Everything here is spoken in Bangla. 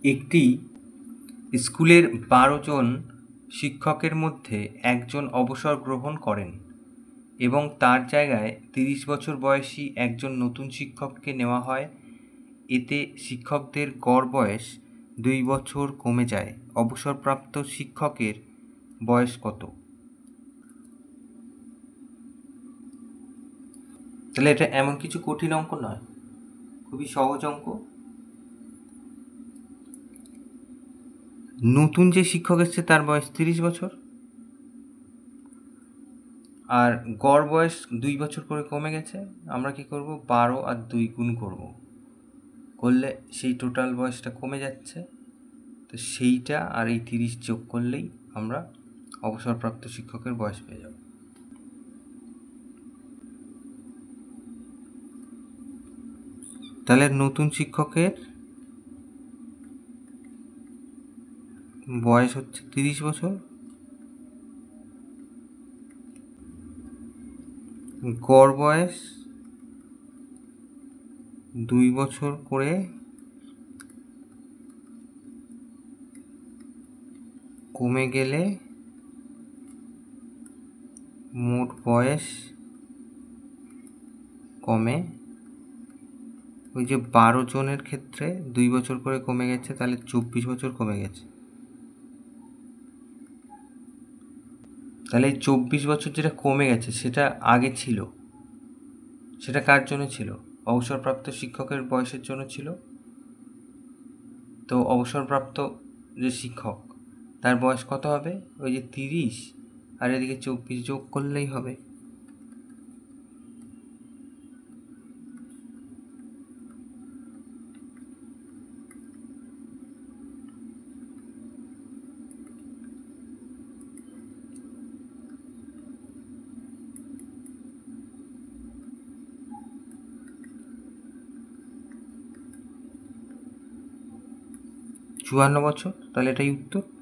একটি স্কুলের ১২ জন শিক্ষকের মধ্যে একজন অবসর গ্রহণ করেন এবং তার জায়গায় ৩০ বছর বয়সী একজন নতুন শিক্ষককে নেওয়া হয়। এতে শিক্ষকদের গড় বয়স ২ বছর কমে যায়। অবসরপ্রাপ্ত শিক্ষকের বয়স কত? তাহলে এটা এমন কিছু কঠিন অঙ্ক নয়, খুবই সহজ অঙ্ক। নতুন যে শিক্ষক এসছে তার বয়স ৩০ বছর, আর গড় বয়স ২ বছর করে কমে গেছে। আমরা কি করব, ১২ আর ২ গুণ করব, করলে সেই টোটাল বয়সটা কমে যাচ্ছে। তো সেইটা আর এই ৩০ যোগ করলেই আমরা অবসরপ্রাপ্ত শিক্ষকের বয়স পেয়ে যাব। তাহলে নতুন শিক্ষকের বয়স হচ্ছে ৩০ বছর, গড় বয়স ২ বছর করে কমে গেলে মোট বয়স কমে। ওই যে ১২ জনের ক্ষেত্রে ২ বছর করে কমে গেছে, তাহলে ২৪ বছর কমে গেছে। তাহলে এই ২৪ বছর যেটা কমে গেছে সেটা আগে ছিল, সেটা কার জন্য ছিল? অবসরপ্রাপ্ত শিক্ষকের বয়সের জন্য ছিল। তো অবসরপ্রাপ্ত যে শিক্ষক তার বয়স কত হবে? ওই যে ৩০ আর এদিকে ২৪ যোগ করলেই হবে। চুয়ান্ন বছর, তাহলে এটাই উত্তর।